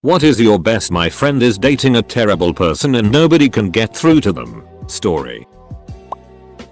What is your best? My friend is dating a terrible person and nobody can get through to them story.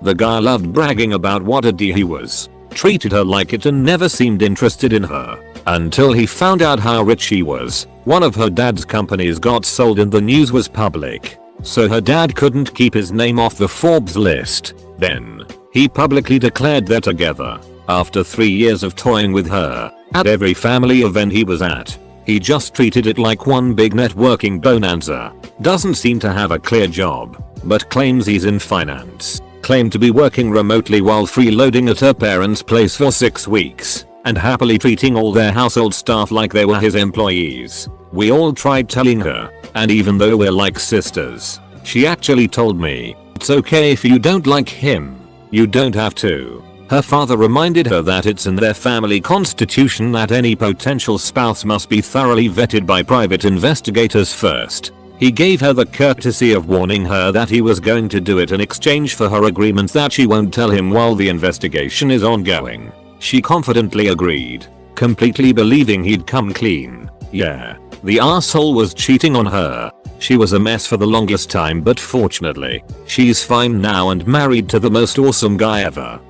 The guy loved bragging about what a D he was, treated her like it and never seemed interested in her. Until he found out how rich she was. One of her dad's companies got sold and the news was public. So her dad couldn't keep his name off the Forbes list. Then, he publicly declared they're together. After 3 years of toying with her, at every family event he was at, he just treated it like one big networking bonanza. Doesn't seem to have a clear job, but claims he's in finance. Claimed to be working remotely while freeloading at her parents' place for 6 weeks. And happily treating all their household staff like they were his employees. We all tried telling her, and even though we're like sisters, she actually told me, it's okay if you don't like him. You don't have to. Her father reminded her that it's in their family constitution that any potential spouse must be thoroughly vetted by private investigators first. He gave her the courtesy of warning her that he was going to do it in exchange for her agreement that she won't tell him while the investigation is ongoing. She confidently agreed, completely believing he'd come clean. Yeah, the asshole was cheating on her. She was a mess for the longest time, but fortunately, she's fine now and married to the most awesome guy ever.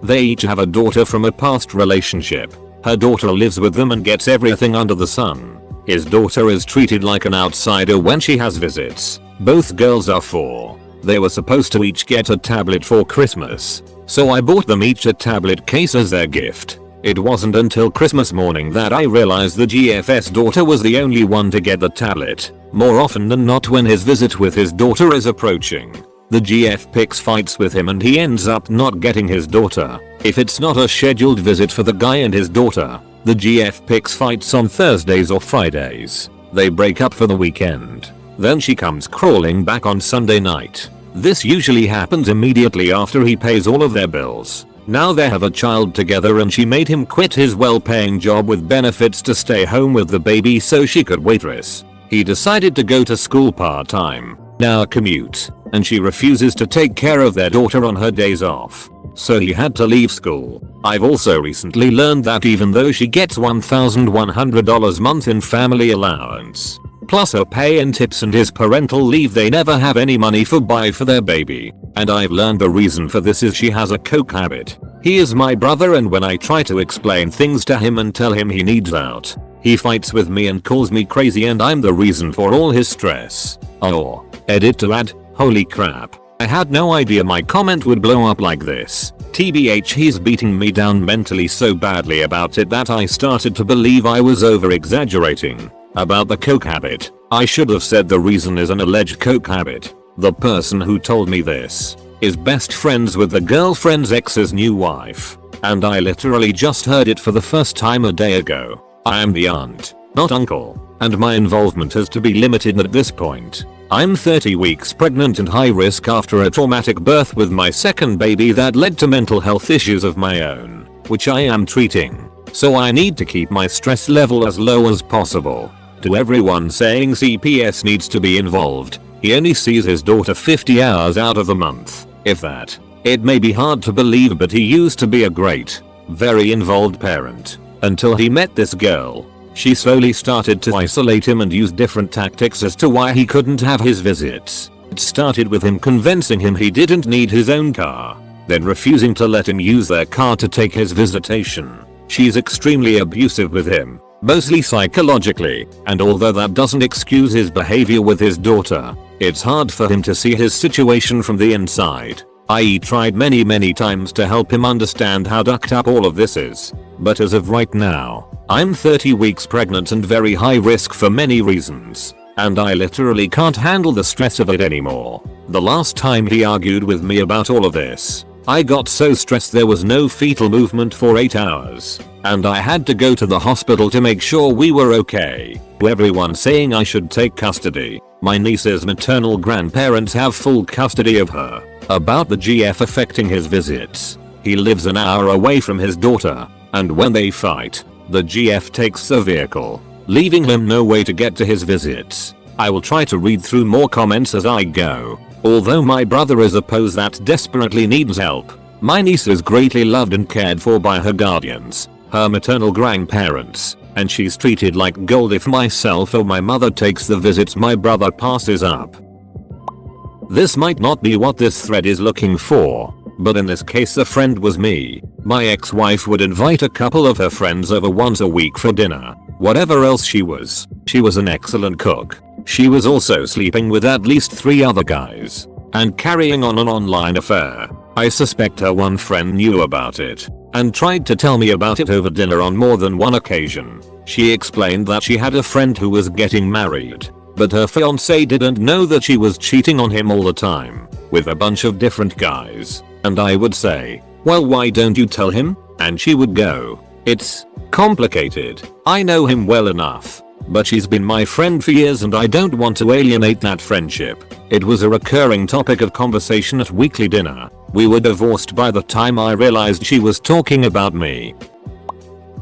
They each have a daughter from a past relationship. Her daughter lives with them and gets everything under the sun. His daughter is treated like an outsider when she has visits. Both girls are 4. They were supposed to each get a tablet for Christmas. So I bought them each a tablet case as their gift. It wasn't until Christmas morning that I realized the GF's daughter was the only one to get the tablet. More often than not when his visit with his daughter is approaching, the GF picks fights with him and he ends up not getting his daughter. If it's not a scheduled visit for the guy and his daughter, the GF picks fights on Thursdays or Fridays. They break up for the weekend. Then she comes crawling back on Sunday night. This usually happens immediately after he pays all of their bills. Now they have a child together and she made him quit his well-paying job with benefits to stay home with the baby so she could waitress. He decided to go to school part-time, now a commute, and she refuses to take care of their daughter on her days off. So he had to leave school. I've also recently learned that even though she gets $1,100 a month in family allowance, plus her pay and tips and his parental leave, they never have any money for their baby. And I've learned the reason for this is she has a coke habit. He is my brother and when I try to explain things to him and tell him he needs out, he fights with me and calls me crazy and I'm the reason for all his stress. Oh, edit to add, holy crap. I had no idea my comment would blow up like this. TBH, he's beating me down mentally so badly about it that I started to believe I was over exaggerating. About the coke habit, I should have said the reason is an alleged coke habit. The person who told me this is best friends with the girlfriend's ex's new wife. And I literally just heard it for the first time a day ago. I am the aunt, not uncle, and my involvement has to be limited at this point. I'm 30 weeks pregnant and high risk after a traumatic birth with my second baby that led to mental health issues of my own, which I am treating. So I need to keep my stress level as low as possible. To everyone saying CPS needs to be involved, he only sees his daughter 50 hours out of the month, if that. It may be hard to believe but he used to be a great, very involved parent, until he met this girl. She slowly started to isolate him and use different tactics as to why he couldn't have his visits. It started with him convincing him he didn't need his own car, then refusing to let him use their car to take his visitation. She's extremely abusive with him, mostly psychologically, and although that doesn't excuse his behavior with his daughter, it's hard for him to see his situation from the inside. I tried many times to help him understand how fucked up all of this is, but as of right now, I'm 30 weeks pregnant and very high risk for many reasons, and I literally can't handle the stress of it anymore. The last time he argued with me about all of this, I got so stressed there was no fetal movement for 8 hours, and I had to go to the hospital to make sure we were okay. Everyone saying I should take custody. My niece's maternal grandparents have full custody of her. About the GF affecting his visits. He lives an hour away from his daughter, and when they fight, the GF takes the vehicle, leaving him no way to get to his visits. I will try to read through more comments as I go. Although my brother is a pose that desperately needs help, my niece is greatly loved and cared for by her guardians, her maternal grandparents, and she's treated like gold if myself or my mother takes the visits my brother passes up. This might not be what this thread is looking for, but in this case the friend was me. My ex-wife would invite a couple of her friends over once a week for dinner. Whatever else she was an excellent cook. She was also sleeping with at least 3 other guys and carrying on an online affair. I suspect her one friend knew about it and tried to tell me about it over dinner on more than one occasion. She explained that she had a friend who was getting married, but her fiance didn't know that she was cheating on him all the time with a bunch of different guys. And I would say, well, why don't you tell him? And she would go, it's complicated. I know him well enough. But she's been my friend for years and I don't want to alienate that friendship. It was a recurring topic of conversation at weekly dinner. We were divorced by the time I realized she was talking about me.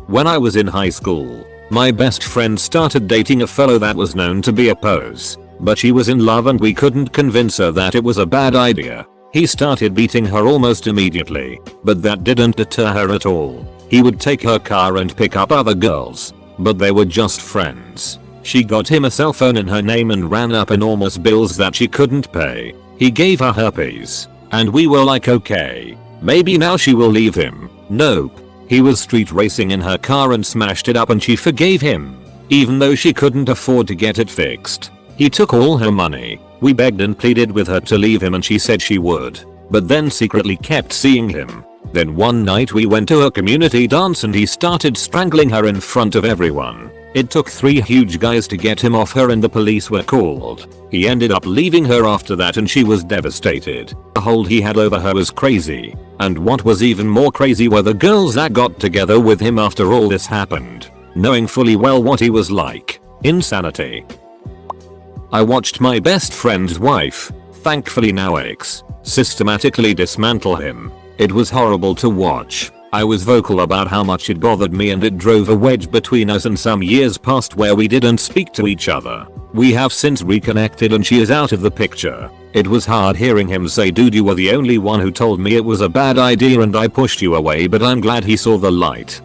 When I was in high school, my best friend started dating a fellow that was known to be a pose. But she was in love and we couldn't convince her that it was a bad idea. He started beating her almost immediately, but that didn't deter her at all. He would take her car and pick up other girls, but they were just friends. She got him a cell phone in her name and ran up enormous bills that she couldn't pay. He gave her herpes, and we were like, okay, maybe now she will leave him. Nope. He was street racing in her car and smashed it up and she forgave him, even though she couldn't afford to get it fixed. He took all her money. We begged and pleaded with her to leave him and she said she would, but then secretly kept seeing him. Then one night we went to a community dance and he started strangling her in front of everyone. It took 3 huge guys to get him off her and the police were called. He ended up leaving her after that and she was devastated. The hold he had over her was crazy. And what was even more crazy were the girls that got together with him after all this happened, knowing fully well what he was like. Insanity. I watched my best friend's wife, thankfully now ex, systematically dismantle him. It was horrible to watch. I was vocal about how much it bothered me and it drove a wedge between us and some years passed where we didn't speak to each other. We have since reconnected and she is out of the picture. It was hard hearing him say, dude, you were the only one who told me it was a bad idea and I pushed you away, but I'm glad he saw the light.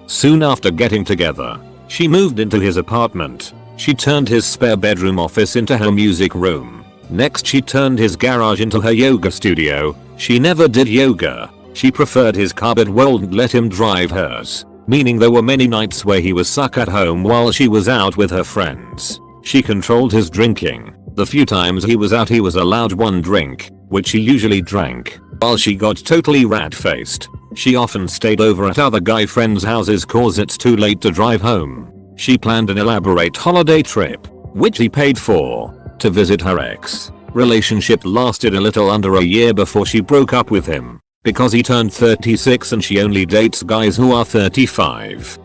Soon after getting together, she moved into his apartment. She turned his spare bedroom office into her music room. Next she turned his garage into her yoga studio. She never did yoga. She preferred his car but wouldn't let him drive hers, meaning there were many nights where he was stuck at home while she was out with her friends. She controlled his drinking. The few times he was out he was allowed 1 drink, which he usually drank, while she got totally rat-faced. She often stayed over at other guy friends' houses cause it's too late to drive home. She planned an elaborate holiday trip, which he paid for, to visit her ex. Relationship lasted a little under a year before she broke up with him, because he turned 36 and she only dates guys who are 35.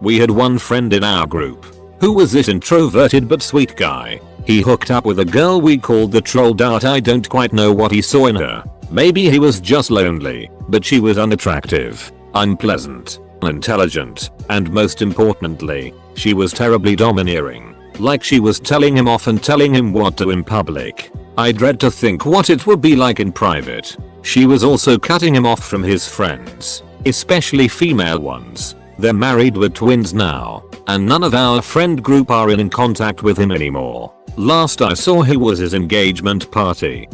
We had one friend in our group, who was this introverted but sweet guy. He hooked up with a girl we called the troll dart. I don't quite know what he saw in her. Maybe he was just lonely, but she was unattractive, unpleasant, unintelligent, and most importantly, she was terribly domineering. Like she was telling him off and telling him what to do in public. I dread to think what it would be like in private. She was also cutting him off from his friends, especially female ones. They're married with twins now, and none of our friend group are in contact with him anymore. Last I saw he was his engagement party.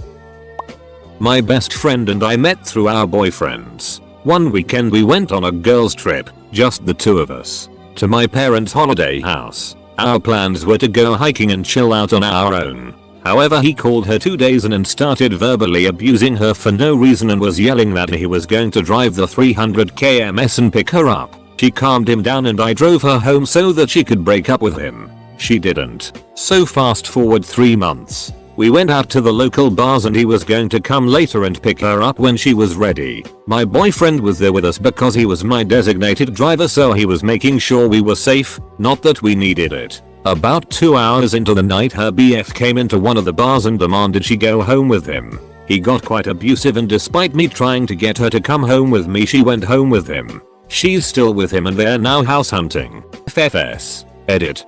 My best friend and I met through our boyfriends. One weekend we went on a girls trip, just the 2 of us, to my parents' holiday house. Our plans were to go hiking and chill out on our own. However, he called her 2 days in and started verbally abusing her for no reason and was yelling that he was going to drive the 300 km and pick her up. She calmed him down and I drove her home so that she could break up with him. She didn't. So fast forward 3 months. We went out to the local bars and he was going to come later and pick her up when she was ready. My boyfriend was there with us because he was my designated driver, so he was making sure we were safe, not that we needed it. About 2 hours into the night her BF came into one of the bars and demanded she go home with him. He got quite abusive and despite me trying to get her to come home with me, she went home with him. She's still with him and they're now house hunting. FFS. Edit.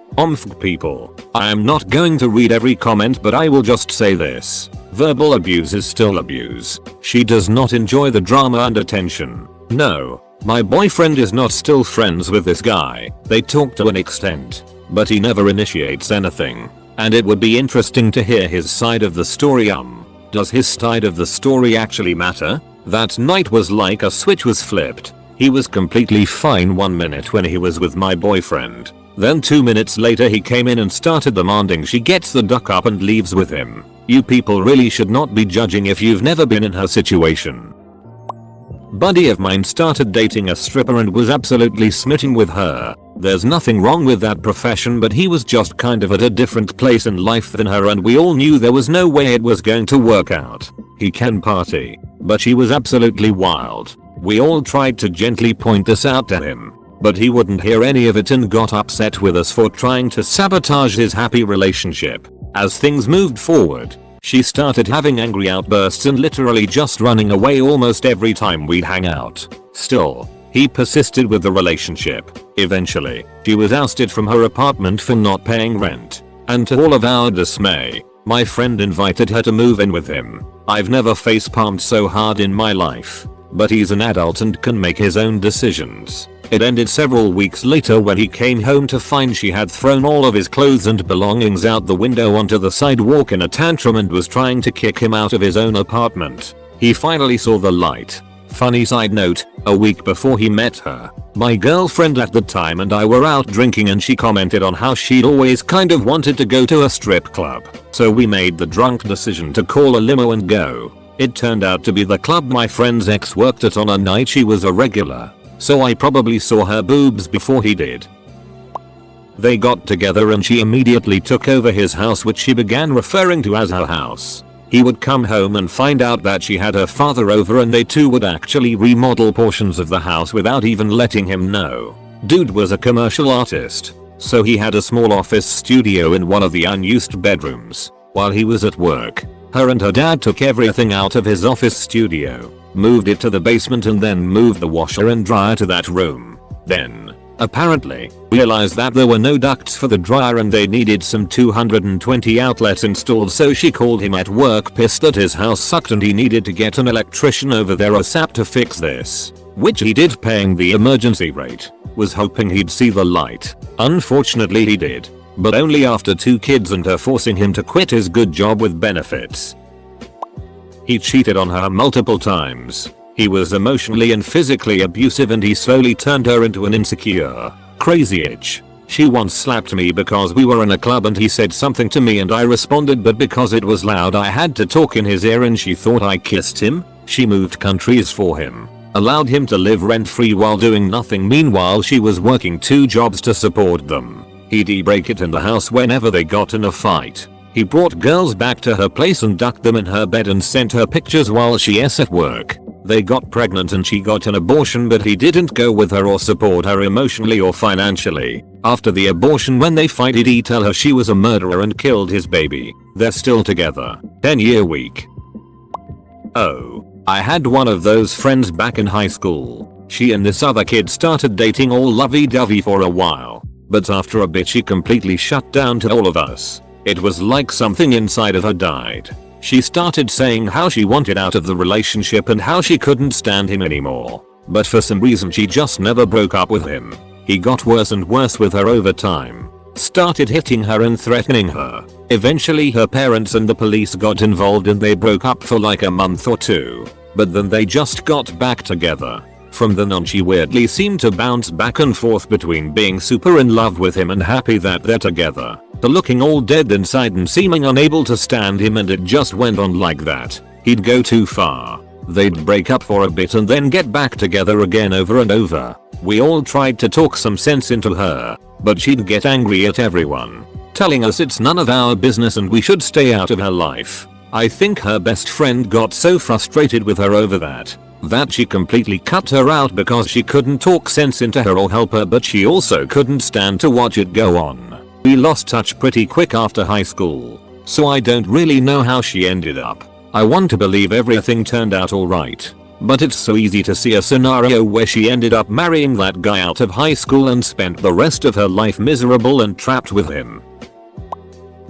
People. I am not going to read every comment, but I will just say this. Verbal abuse is still abuse. She does not enjoy the drama and attention. No. My boyfriend is not still friends with this guy. They talk to an extent, but he never initiates anything. And it would be interesting to hear his side of the story. Does his side of the story actually matter? That night was like a switch was flipped. He was completely fine 1 minute when he was with my boyfriend. Then 2 minutes later he came in and started demanding she gets the duck up and leaves with him. You people really should not be judging if you've never been in her situation. Buddy of mine started dating a stripper and was absolutely smitten with her. There's nothing wrong with that profession, but he was just kind of at a different place in life than her, and we all knew there was no way it was going to work out. He can party, but she was absolutely wild. We all tried to gently point this out to him, but he wouldn't hear any of it and got upset with us for trying to sabotage his happy relationship. As things moved forward, she started having angry outbursts and literally just running away almost every time we'd hang out. Still, he persisted with the relationship. Eventually, she was ousted from her apartment for not paying rent. And to all of our dismay, my friend invited her to move in with him. I've never facepalmed so hard in my life. But he's an adult and can make his own decisions. It ended several weeks later when he came home to find she had thrown all of his clothes and belongings out the window onto the sidewalk in a tantrum and was trying to kick him out of his own apartment. He finally saw the light. Funny side note, a week before he met her, my girlfriend at the time and I were out drinking and she commented on how she'd always kind of wanted to go to a strip club. So we made the drunk decision to call a limo and go. It turned out to be the club my friend's ex worked at on a night she was a regular. So I probably saw her boobs before he did. They got together and she immediately took over his house, which she began referring to as her house. He would come home and find out that she had her father over and they two would actually remodel portions of the house without even letting him know. Dude was a commercial artist, so he had a small office studio in one of the unused bedrooms. While he was at work, her and her dad took everything out of his office studio, moved it to the basement and then moved the washer and dryer to that room. Then, apparently, realized that there were no ducts for the dryer and they needed some 220 outlets installed, so she called him at work pissed that his house sucked and he needed to get an electrician over there ASAP to fix this. Which he did, paying the emergency rate. Was hoping he'd see the light. Unfortunately he did. But only after 2 kids and her forcing him to quit his good job with benefits. He cheated on her multiple times. He was emotionally and physically abusive and he slowly turned her into an insecure, crazy itch. She once slapped me because we were in a club and he said something to me and I responded, but because it was loud I had to talk in his ear and she thought I kissed him. She moved countries for him. Allowed him to live rent free while doing nothing. Meanwhile she was working 2 jobs to support them. He'd break it in the house whenever they got in a fight. He brought girls back to her place and ducked them in her bed and sent her pictures while she's at work. They got pregnant and she got an abortion, but he didn't go with her or support her emotionally or financially. After the abortion, when they fight, he'd tell her she was a murderer and killed his baby. They're still together. 10-year week. Oh, I had one of those friends back in high school. She and this other kid started dating all lovey-dovey for a while. But after a bit she completely shut down to all of us. It was like something inside of her died. She started saying how she wanted out of the relationship and how she couldn't stand him anymore. But for some reason she just never broke up with him. He got worse and worse with her over time. Started hitting her and threatening her. Eventually her parents and the police got involved and they broke up for like a month or 2. But then they just got back together. From then on she weirdly seemed to bounce back and forth between being super in love with him and happy that they're together, to looking all dead inside and seeming unable to stand him, and it just went on like that. He'd go too far. They'd break up for a bit and then get back together again over and over. We all tried to talk some sense into her, but she'd get angry at everyone, telling us it's none of our business and we should stay out of her life. I think her best friend got so frustrated with her over that she completely cut her out because she couldn't talk sense into her or help her, but she also couldn't stand to watch it go on. We lost touch pretty quick after high school, so I don't really know how she ended up. I want to believe everything turned out alright, but it's so easy to see a scenario where she ended up marrying that guy out of high school and spent the rest of her life miserable and trapped with him.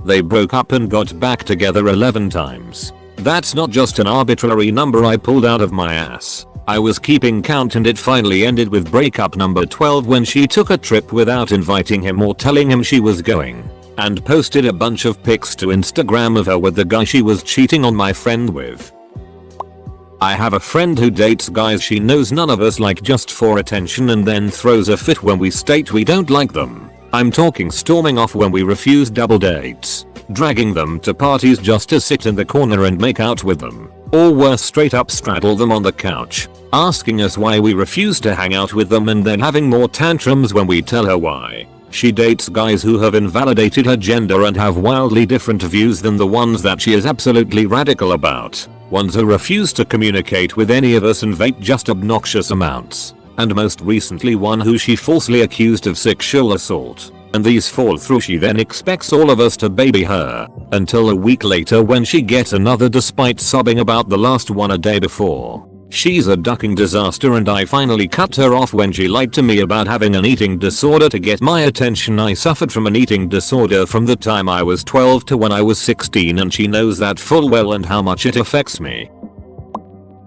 They broke up and got back together 11 times. That's not just an arbitrary number I pulled out of my ass. I was keeping count and it finally ended with breakup number 12 when she took a trip without inviting him or telling him she was going, and posted a bunch of pics to Instagram of her with the guy she was cheating on my friend with. I have a friend who dates guys she knows none of us like just for attention and then throws a fit when we state we don't like them. I'm talking storming off when we refuse double dates, dragging them to parties just to sit in the corner and make out with them, or worse straight up straddle them on the couch, asking us why we refuse to hang out with them and then having more tantrums when we tell her why. She dates guys who have invalidated her gender and have wildly different views than the ones that she is absolutely radical about. Ones who refuse to communicate with any of us and vape just obnoxious amounts. And most recently one who she falsely accused of sexual assault. And these fall through. She then expects all of us to baby her, until a week later when she gets another despite sobbing about the last one a day before. She's a ducking disaster and I finally cut her off when she lied to me about having an eating disorder to get my attention. I suffered from an eating disorder from the time I was 12 to when I was 16 and she knows that full well and how much it affects me.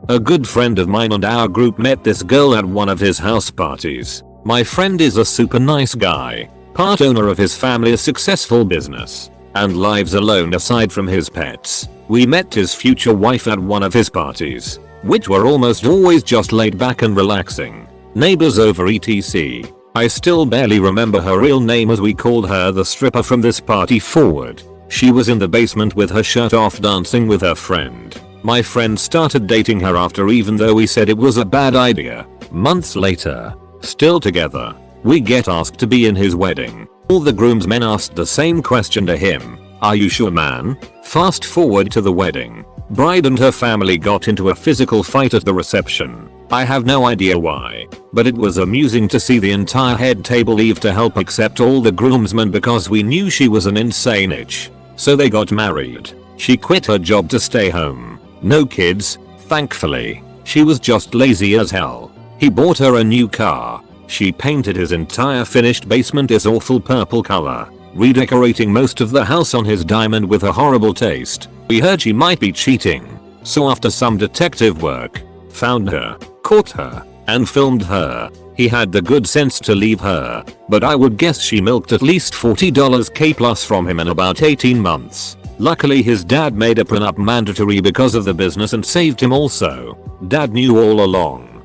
A good friend of mine and our group met this girl at one of his house parties. My friend is a super nice guy, part owner of his family's successful business, and lives alone aside from his pets. We met his future wife at one of his parties, which were almost always just laid back and relaxing. Neighbors over etc. I still barely remember her real name as we called her the stripper from this party forward. She was in the basement with her shirt off dancing with her friend. My friend started dating her after even though we said it was a bad idea. Months later, still together, we get asked to be in his wedding. All the groomsmen asked the same question to him. Are you sure, man? Fast forward to the wedding. Bride and her family got into a physical fight at the reception. I have no idea why, but it was amusing to see the entire head table leave to help accept all the groomsmen because we knew she was an insane itch. So they got married. She quit her job to stay home. No kids, thankfully. She was just lazy as hell. He bought her a new car. She painted his entire finished basement this awful purple color, redecorating most of the house on his dime and with a horrible taste. We heard she might be cheating, so after some detective work, found her, caught her, and filmed her. He had the good sense to leave her, but I would guess she milked at least $40k plus from him in about 18 months. Luckily his dad made a prenup mandatory because of the business and saved him also. Dad knew all along.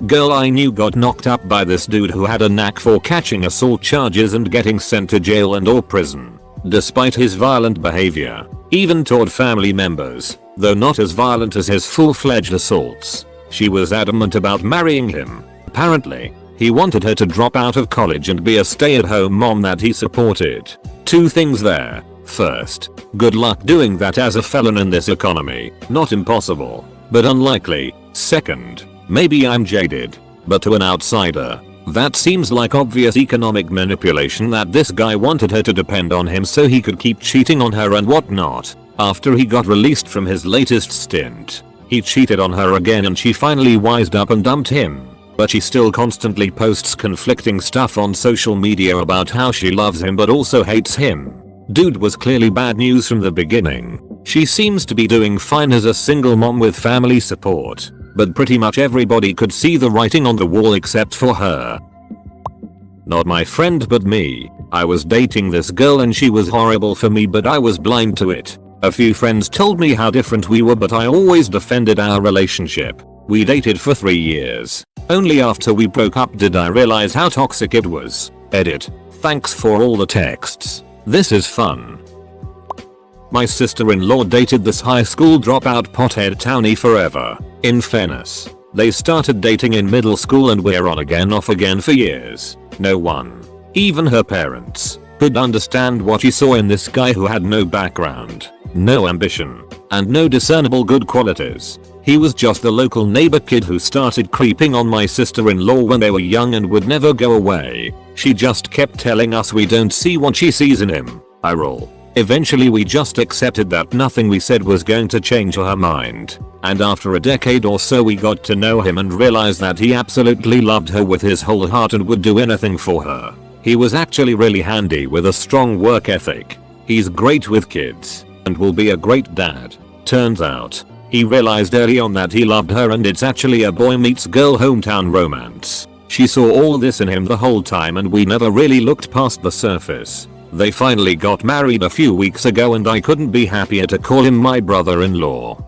Girl I knew got knocked up by this dude who had a knack for catching assault charges and getting sent to jail and or prison. Despite his violent behavior, even toward family members, though not as violent as his full-fledged assaults, she was adamant about marrying him. Apparently, he wanted her to drop out of college and be a stay-at-home mom that he supported. Two things there. First, good luck doing that as a felon in this economy. Not impossible, but unlikely. Second, maybe I'm jaded, but to an outsider, that seems like obvious economic manipulation that this guy wanted her to depend on him so he could keep cheating on her and whatnot. After he got released from his latest stint, he cheated on her again and she finally wised up and dumped him. But she still constantly posts conflicting stuff on social media about how she loves him but also hates him. Dude was clearly bad news from the beginning. She seems to be doing fine as a single mom with family support, but pretty much everybody could see the writing on the wall except for her. Not my friend but me. I was dating this girl and she was horrible for me but I was blind to it. A few friends told me how different we were but I always defended our relationship. We dated for 3 years. Only after we broke up did I realize how toxic it was. Edit. Thanks for all the texts. This is fun. My sister-in-law dated this high school dropout pothead townie forever. In fairness, they started dating in middle school and we're on again off again for years. No one, even her parents, could understand what she saw in this guy who had no background, no ambition, and no discernible good qualities. He was just the local neighbor kid who started creeping on my sister-in-law when they were young and would never go away. She just kept telling us we don't see what she sees in him. I roll. Eventually we just accepted that nothing we said was going to change her mind. And after a decade or so we got to know him and realized that he absolutely loved her with his whole heart and would do anything for her. He was actually really handy with a strong work ethic. He's great with kids and will be a great dad. Turns out, He realized early on that he loved her and it's actually a boy meets girl hometown romance. She saw all this in him the whole time and we never really looked past the surface. They finally got married a few weeks ago and I couldn't be happier to call him my brother-in-law.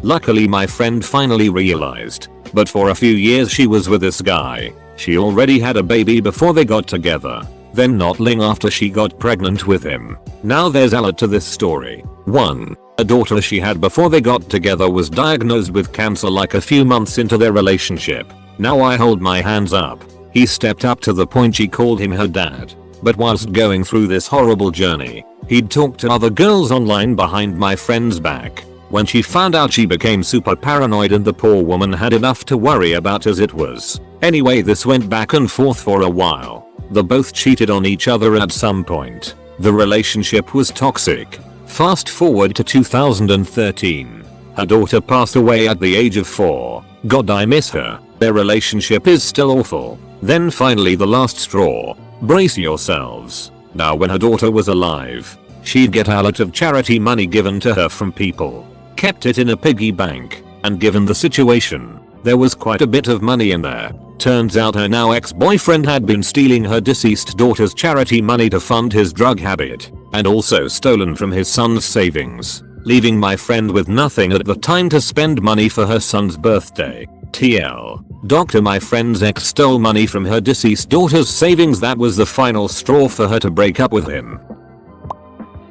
Luckily my friend finally realized, but for a few years she was with this guy. She already had a baby before they got together. Then not long after she got pregnant with him. Now there's a lot to this story. 1. A daughter she had before they got together was diagnosed with cancer like a few months into their relationship. Now I hold my hands up. He stepped up to the point she called him her dad. But whilst going through this horrible journey, he'd talk to other girls online behind my friend's back. When she found out she became super paranoid and the poor woman had enough to worry about as it was. Anyway, this went back and forth for a while. They both cheated on each other at some point. The relationship was toxic. Fast forward to 2013. Her daughter passed away at the age of 4. God, I miss her. Their relationship is still awful. Then finally the last straw. Brace yourselves. Now when her daughter was alive, she'd get a lot of charity money given to her from people. Kept it in a piggy bank, and given the situation, there was quite a bit of money in there. Turns out her now ex-boyfriend had been stealing her deceased daughter's charity money to fund his drug habit, and also stolen from his son's savings, leaving my friend with nothing at the time to spend money for her son's birthday. TL. Doctor, my friend's ex stole money from her deceased daughter's savings. That was the final straw for her to break up with him.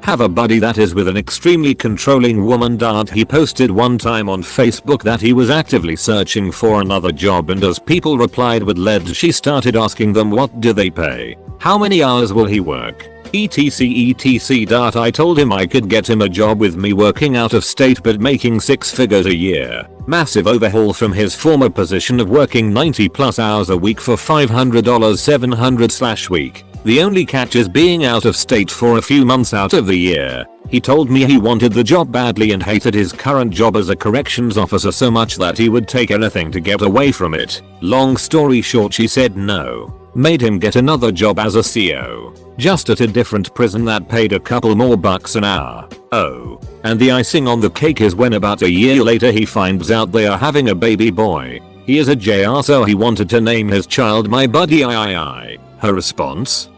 Have a buddy that is with an extremely controlling woman. He posted one time on Facebook that he was actively searching for another job, and as people replied with lead, she started asking them what do they pay, how many hours will he work, etc. I told him I could get him a job with me working out of state but making 6 figures a year. Massive overhaul from his former position of working 90+ hours a week for $500 700/week. The only catch is being out of state for a few months out of the year. He told me he wanted the job badly and hated his current job as a corrections officer so much that he would take anything to get away from it. Long story short, she said no. Made him get another job as a CO, just at a different prison that paid a couple more bucks an hour. Oh, and the icing on the cake is when about a year later he finds out they are having a baby boy. He is a JR, so he wanted to name his child my buddy III. Her response?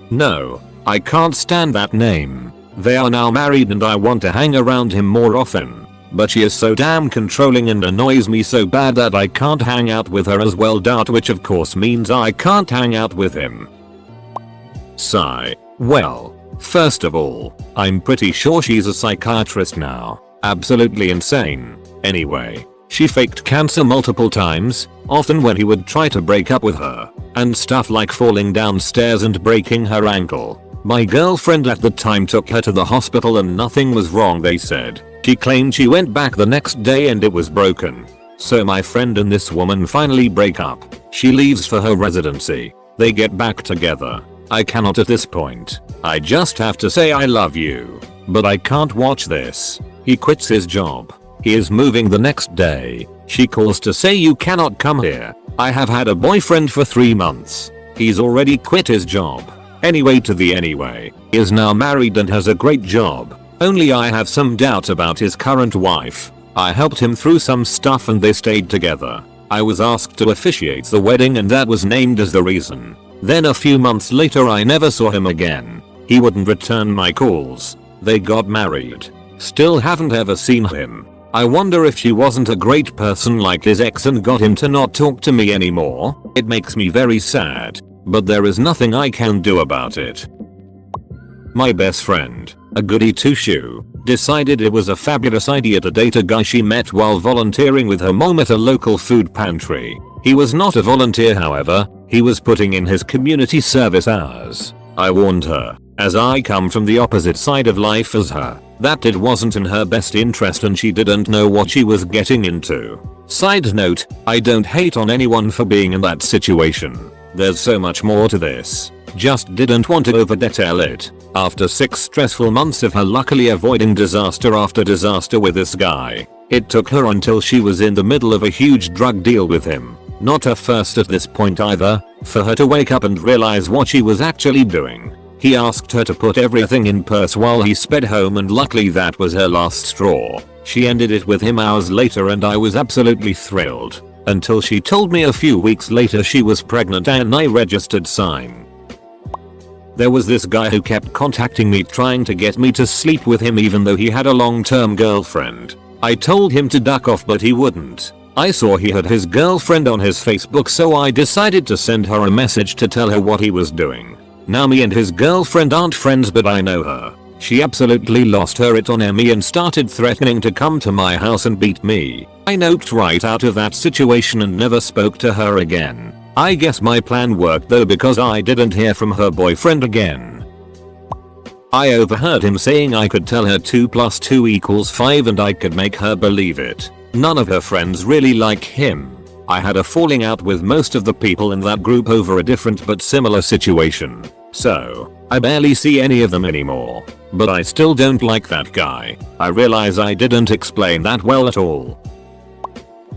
No, I can't stand that name. They are now married and I want to hang around him more often. But she is so damn controlling and annoys me so bad that I can't hang out with her as well. Which of course means I can't hang out with him. Sigh. Well, first of all, I'm pretty sure she's a psychiatrist now. Absolutely insane. Anyway, she faked cancer multiple times, often when he would try to break up with her, and stuff like falling downstairs and breaking her ankle. My girlfriend at the time took her to the hospital and nothing was wrong, they said. She claimed she went back the next day and it was broken. So my friend and this woman finally break up. She leaves for her residency. They get back together. I cannot at this point. I just have to say I love you. But I can't watch this. He quits his job. He is moving the next day. She calls to say you cannot come here. I have had a boyfriend for 3 months. He's already quit his job. Anyway, he is now married and has a great job. Only I have some doubt about his current wife. I helped him through some stuff and they stayed together. I was asked to officiate the wedding and that was named as the reason. Then a few months later I never saw him again. He wouldn't return my calls. They got married. Still haven't ever seen him. I wonder if she wasn't a great person like his ex and got him to not talk to me anymore. It makes me very sad, but there is nothing I can do about it. My best friend, a goody two-shoe, decided it was a fabulous idea to date a guy she met while volunteering with her mom at a local food pantry. He was not a volunteer, however, he was putting in his community service hours. I warned her, as I come from the opposite side of life as her, that it wasn't in her best interest and she didn't know what she was getting into. Side note, I don't hate on anyone for being in that situation. There's so much more to this. Just didn't want to over-detail it. After 6 stressful months of her luckily avoiding disaster after disaster with this guy, it took her until she was in the middle of a huge drug deal with him. Not her first at this point either, for her to wake up and realize what she was actually doing. He asked her to put everything in purse while he sped home and luckily that was her last straw. She ended it with him hours later and I was absolutely thrilled. Until she told me a few weeks later she was pregnant and I registered sign. There was this guy who kept contacting me trying to get me to sleep with him even though he had a long-term girlfriend. I told him to duck off but he wouldn't. I saw he had his girlfriend on his Facebook so I decided to send her a message to tell her what he was doing. Now me and his girlfriend aren't friends but I know her. She absolutely lost her it on me and started threatening to come to my house and beat me. I noped right out of that situation and never spoke to her again. I guess my plan worked though because I didn't hear from her boyfriend again. I overheard him saying I could tell her 2 + 2 = 5 and I could make her believe it. None of her friends really like him. I had a falling out with most of the people in that group over a different but similar situation. So, I barely see any of them anymore. But I still don't like that guy. I realize I didn't explain that well at all.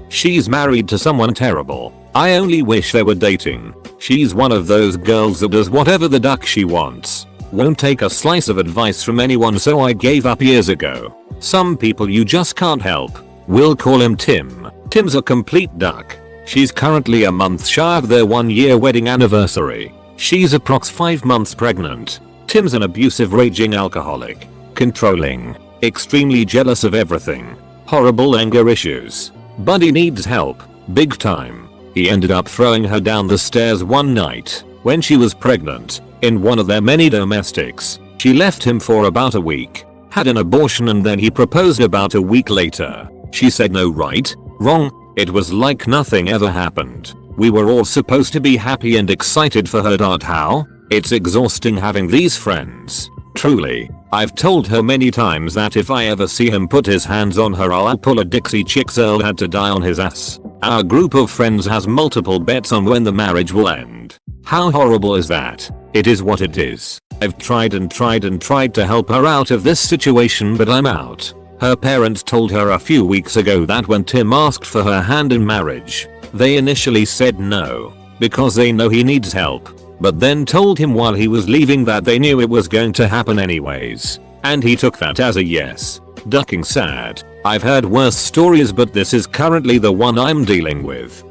She's married to someone terrible. I only wish they were dating. She's one of those girls that does whatever the duck she wants. Won't take a slice of advice from anyone so I gave up years ago. Some people you just can't help. We'll call him Tim. Tim's a complete duck. She's currently a month shy of their 1-year wedding anniversary. She's approx 5 months pregnant. Tim's an abusive raging alcoholic. Controlling. Extremely jealous of everything. Horrible anger issues. Buddy needs help. Big time. He ended up throwing her down the stairs one night when she was pregnant in one of their many domestics. She left him for about a week, had an abortion and then he proposed about a week later. She said no right, wrong, it was like nothing ever happened. We were all supposed to be happy and excited for her. How? It's exhausting having these friends. Truly. I've told her many times that if I ever see him put his hands on her I'll pull a Dixie Chicks Earl had to die on his ass. Our group of friends has multiple bets on when the marriage will end. How horrible is that? It is what it is. I've tried and tried and tried to help her out of this situation but I'm out. Her parents told her a few weeks ago that when Tim asked for her hand in marriage, they initially said no, because they know he needs help. But then told him while he was leaving that they knew it was going to happen anyways. And he took that as a yes. Ducking sad. I've heard worse stories but this is currently the one I'm dealing with.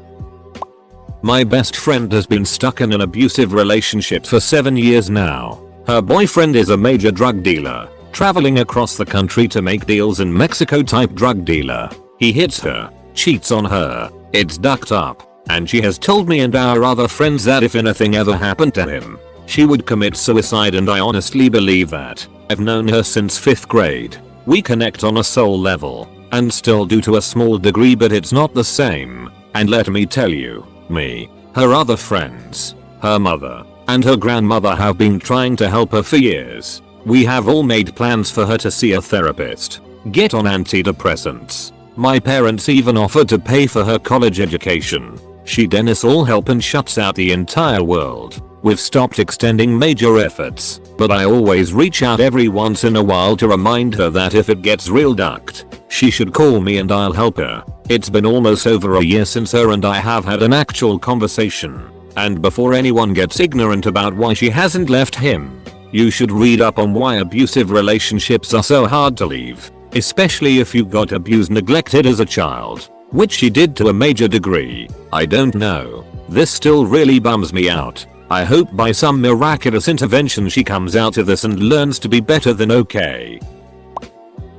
My best friend has been stuck in an abusive relationship for 7 years now. Her boyfriend is a major drug dealer, traveling across the country to make deals in Mexico type drug dealer. He hits her, cheats on her, it's ducked up. And she has told me and our other friends that if anything ever happened to him, she would commit suicide and I honestly believe that. I've known her since 5th grade. We connect on a soul level, and still do to a small degree but it's not the same. And let me tell you, me, her other friends, her mother, and her grandmother have been trying to help her for years. We have all made plans for her to see a therapist, get on antidepressants. My parents even offered to pay for her college education. She denies all help and shuts out the entire world. We've stopped extending major efforts, but I always reach out every once in a while to remind her that if it gets real ducked, she should call me and I'll help her. It's been almost over a year since her and I have had an actual conversation. And before anyone gets ignorant about why she hasn't left him, you should read up on why abusive relationships are so hard to leave, especially if you got abused, neglected as a child, which she did to a major degree. I don't know. This still really bums me out. I hope by some miraculous intervention she comes out of this and learns to be better than okay.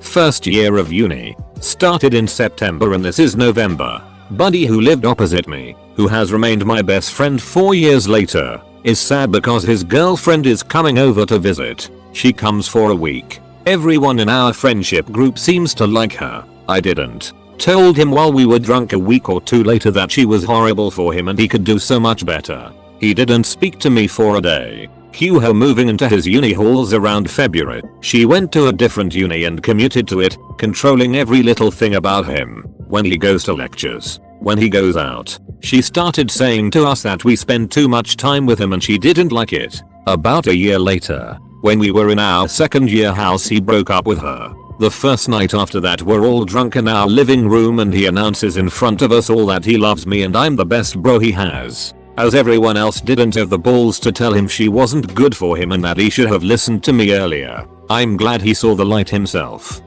First year of uni. Started in September and this is November. Buddy who lived opposite me, who has remained my best friend 4 years later, is sad because his girlfriend is coming over to visit. She comes for a week. Everyone in our friendship group seems to like her. I didn't. Told him while we were drunk a week or 2 later that she was horrible for him and he could do so much better. He didn't speak to me for a day. Cue her moving into his uni halls around February. She went to a different uni and commuted to it, controlling every little thing about him. When he goes to lectures, when he goes out. She started saying to us that we spend too much time with him and she didn't like it. About a year later, when we were in our 2nd year house, he broke up with her. The first night after that we're all drunk in our living room and he announces in front of us all that he loves me and I'm the best bro he has. As everyone else didn't have the balls to tell him she wasn't good for him and that he should have listened to me earlier. I'm glad he saw the light himself.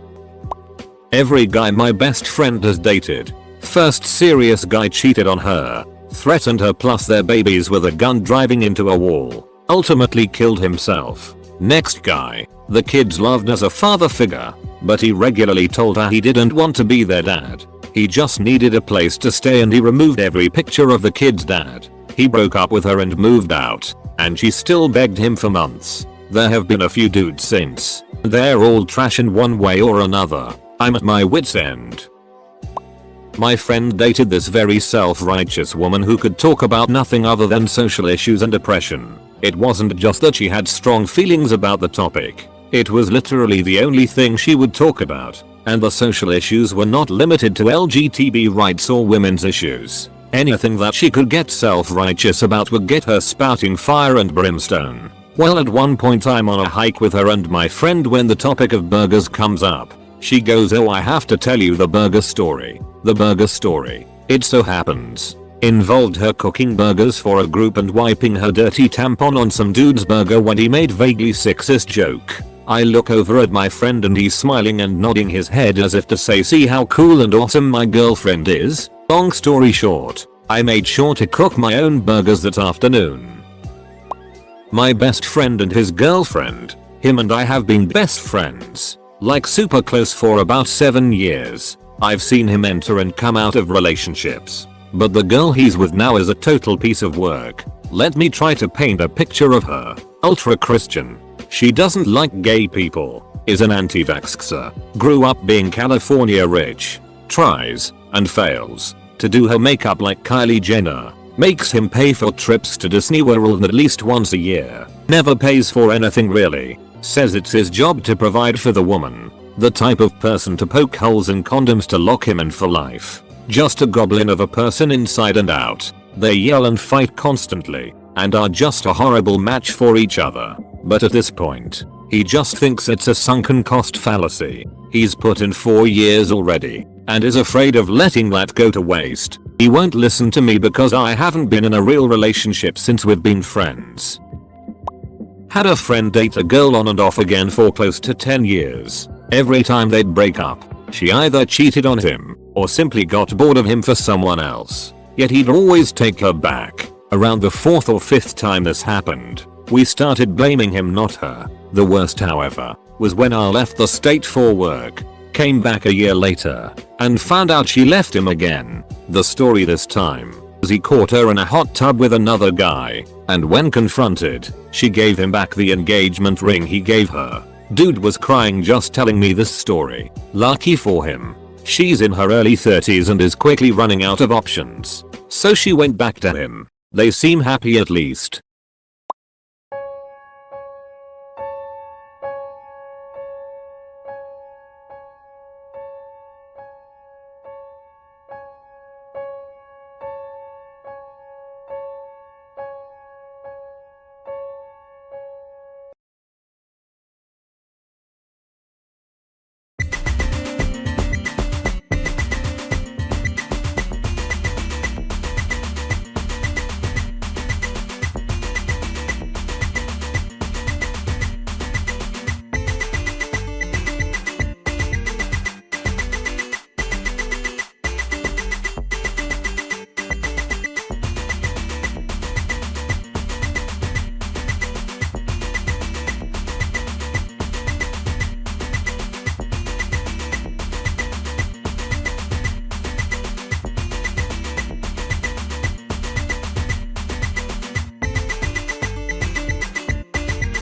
Every guy my best friend has dated. First serious guy cheated on her, threatened her plus their babies with a gun driving into a wall, ultimately killed himself. Next guy, the kids loved as a father figure, but he regularly told her he didn't want to be their dad. He just needed a place to stay and he removed every picture of the kid's dad. He broke up with her and moved out, and she still begged him for months. There have been a few dudes since. They're all trash in one way or another. I'm at my wit's end. My friend dated this very self-righteous woman who could talk about nothing other than social issues and depression. It wasn't just that she had strong feelings about the topic. It was literally the only thing she would talk about. And the social issues were not limited to LGBT rights or women's issues. Anything that she could get self-righteous about would get her spouting fire and brimstone. Well, at one point I'm on a hike with her and my friend when the topic of burgers comes up. She goes, "Oh, I have to tell you the burger story." The burger story, it so happens, involved her cooking burgers for a group and wiping her dirty tampon on some dude's burger when he made vaguely sexist joke. I look over at my friend and he's smiling and nodding his head as if to say, "See how cool and awesome my girlfriend is?" Long story short, I made sure to cook my own burgers that afternoon. My best friend and his girlfriend, him and I have been best friends, like super close for about 7 years. I've seen him enter and come out of relationships, but the girl he's with now is a total piece of work. Let me try to paint a picture of her. Ultra Christian. She doesn't like gay people, is an anti-vaxxer, grew up being California rich, tries, and fails, to do her makeup like Kylie Jenner, makes him pay for trips to Disney World at least once a year, never pays for anything really, says it's his job to provide for the woman, the type of person to poke holes in condoms to lock him in for life, just a goblin of a person inside and out. They yell and fight constantly, and are just a horrible match for each other. But at this point, he just thinks it's a sunken cost fallacy. He's put in 4 years already, and is afraid of letting that go to waste. He won't listen to me because I haven't been in a real relationship since we've been friends. Had a friend date a girl on and off again for close to 10 years. Every time they'd break up, she either cheated on him, or simply got bored of him for someone else. Yet he'd always take her back. Around the 4th or 5th time this happened, we started blaming him, not her. The worst, however, was when I left the state for work, came back a year later, and found out she left him again. The story this time was he caught her in a hot tub with another guy, and when confronted, she gave him back the engagement ring he gave her. Dude was crying just telling me this story. Lucky for him, she's in her early 30s and is quickly running out of options. So she went back to him. They seem happy at least.